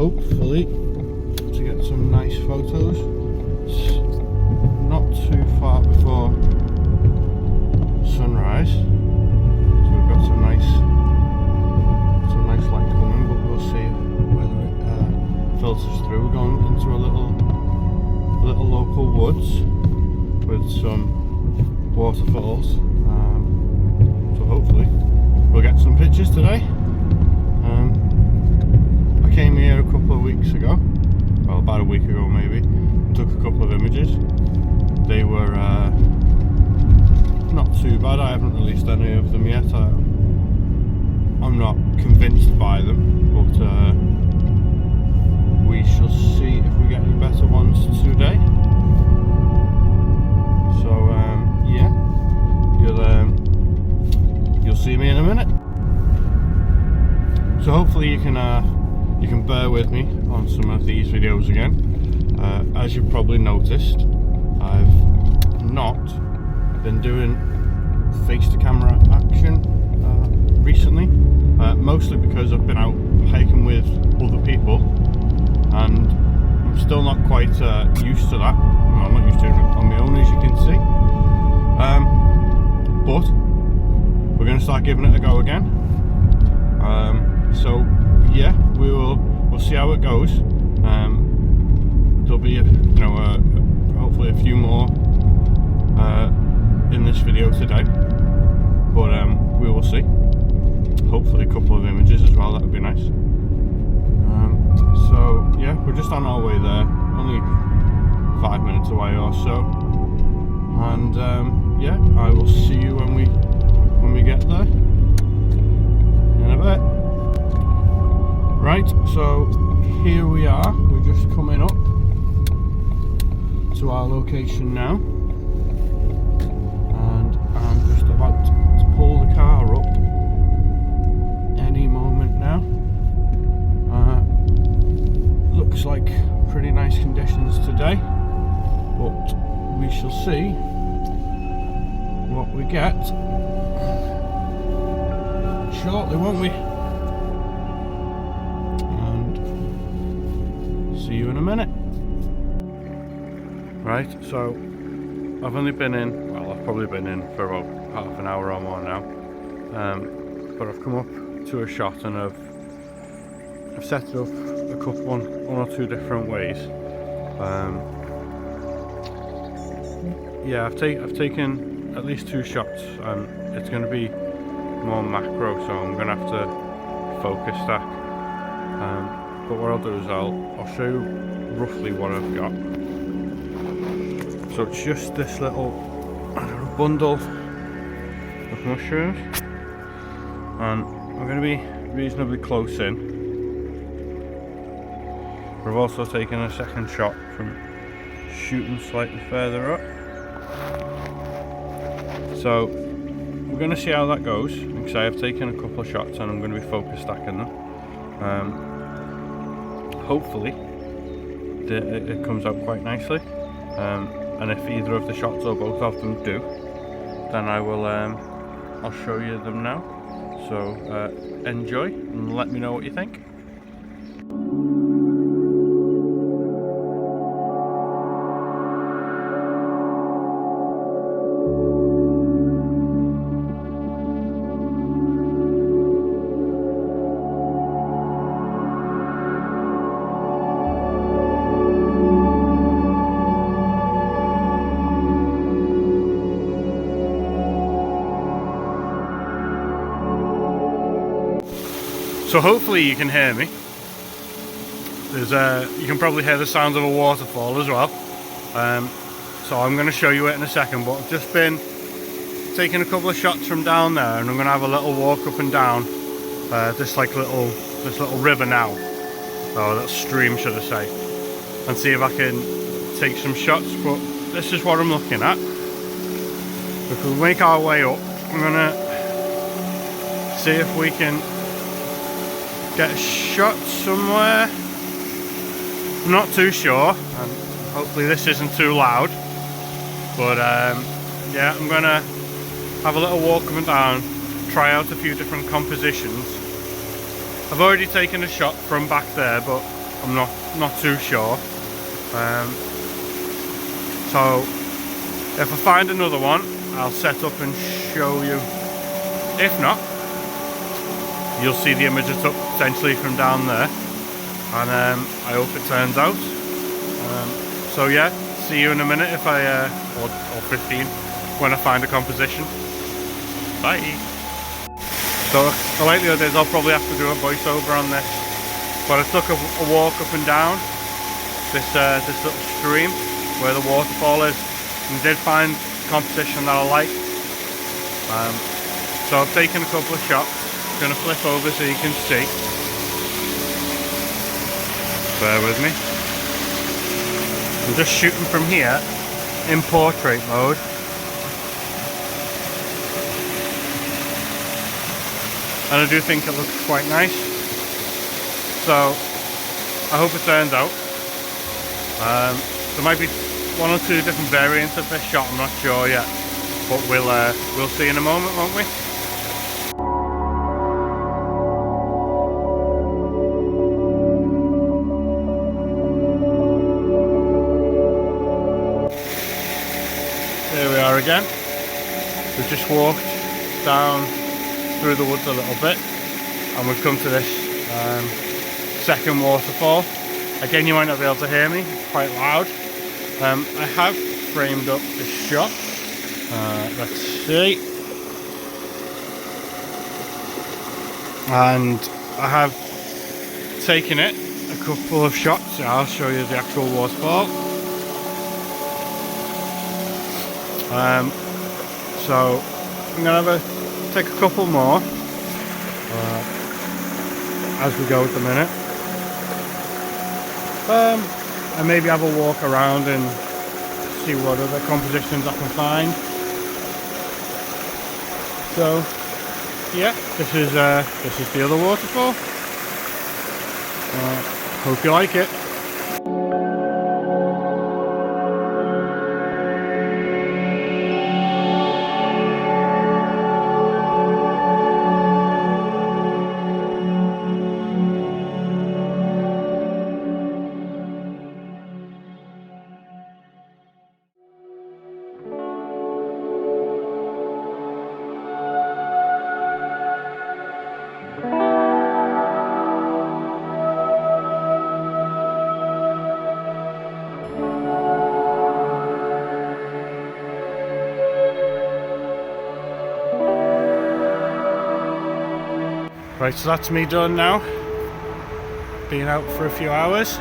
hopefully to get some nice photos. It's not too far before sunrise, so we've got some nice light coming, but we'll see whether it filters through. We're going into a little local woods with some waterfalls, so hopefully we'll get some pictures today. I came here a couple of weeks ago, well, about a week ago maybe, and took a couple of images. They were not too bad. I haven't released any of them yet. I'm not convinced by them, but we shall see if we get any better ones today. So yeah, you'll see me in a minute. So hopefully you can bear with me on some of these videos again. As you've probably noticed, I've not been doing face to camera action recently, mostly because I've been out hiking with other people and I'm still not quite used to that. Well, I'm not used to it on my own, as you can see, but we're going to start giving it a go again. So yeah, we'll see how it goes. There'll be hopefully a few more in this video today, but we will see. Hopefully a couple of images as well, that would be nice. So yeah, we're just on our way there, only 5 minutes away or so, and yeah, I will see you when we get there in a bit. Right, so here we are, we're just coming up to our location now, and I'm just about to pull the car up any moment now. Looks like pretty nice conditions today, but we shall see what we get shortly, won't we? See you in a minute. Right, so I've only been in, well, I've probably been in for about half an hour or more now, but I've come up to a shot and I've set it up one or two different ways. Yeah, I've taken at least 2 shots, and it's going to be more macro, so I'm going to have to focus stack. But what I'll do is I'll show you roughly what I've got. So it's just this little bundle of mushrooms, and I'm going to be reasonably close in. We've also taken a second shot from shooting slightly further up. So we're going to see how that goes, because I have taken a couple of shots and I'm going to be focus stacking them. Hopefully it comes out quite nicely, and if either of the shots or both of them do, then I will I'll show you them now. So enjoy and let me know what you think. So hopefully you can hear me. You can probably hear the sounds of a waterfall as well. So I'm going to show you it in a second, but I've just been taking a couple of shots from down there, and I'm going to have a little walk up and down this little river now, or that stream should I say, and see if I can take some shots. But this is what I'm looking at. If we make our way up, I'm going to see if we can get a shot somewhere. I'm not too sure, and hopefully this isn't too loud, but yeah, I'm gonna have a little walk up and down, try out a few different compositions. I've already taken a shot from back there, but I'm not too sure. So if I find another one, I'll set up and show you. If not, you'll see the image I took potentially from down there, and I hope it turns out. So yeah, see you in a minute if I or 15 when I find a composition. Bye. So like the others, I'll probably have to do a voiceover on this, but I took a walk up and down this little stream where the waterfall is, and did find composition that I like. So I've taken a couple of shots. I'm gonna flip over so you can see. Bear with me. I'm just shooting from here in portrait mode. And I do think it looks quite nice. So I hope it turns out. There might be one or two different variants of this shot, I'm not sure yet. But we'll see in a moment, won't we? Here we are again. We've just walked down through the woods a little bit, and we've come to this second waterfall. Again, you might not be able to hear me, it's quite loud. I have framed up this shot. Let's see. And I have taken it a couple of shots. I'll show you the actual waterfall. So I'm gonna take a couple more as we go at the minute. And maybe have a walk around and see what other compositions I can find. So yeah, this is the other waterfall. Hope you like it. Right, so that's me done now. Been out for a few hours.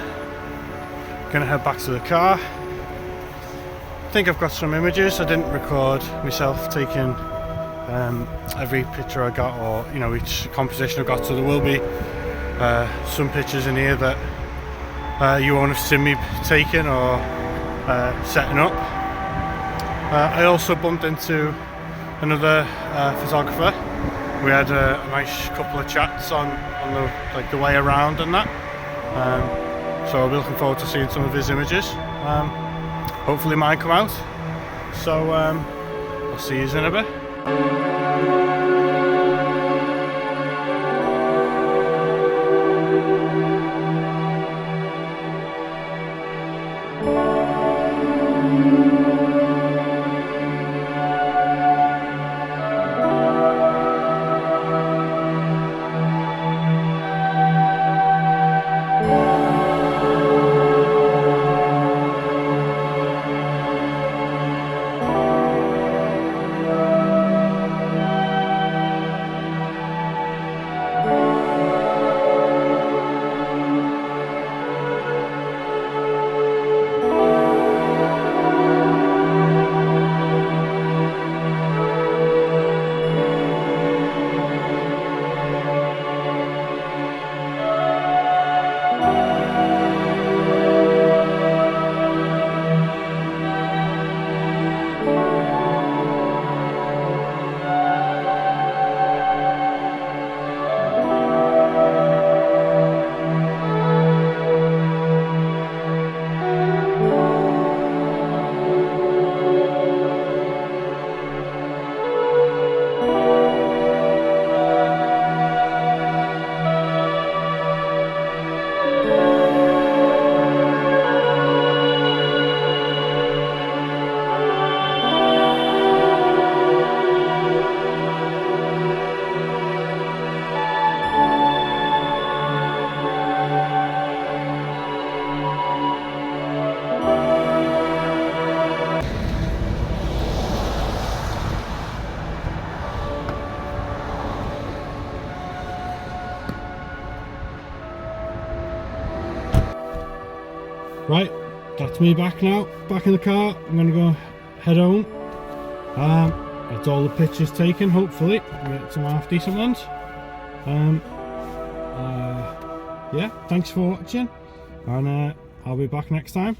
Gonna head back to the car. I think I've got some images. I didn't record myself taking every picture I got, or each composition I got, so there will be some pictures in here that you won't have seen me taking or setting up. I also bumped into another photographer. We had a nice couple of chats on the way around and that. So I'll be looking forward to seeing some of his images. Hopefully mine come out. So I'll see you in a bit. Right, that's me back now, back in the car. I'm gonna go head home. That's all the pictures taken, hopefully. Get some half decent ones. Yeah, thanks for watching, and I'll be back next time.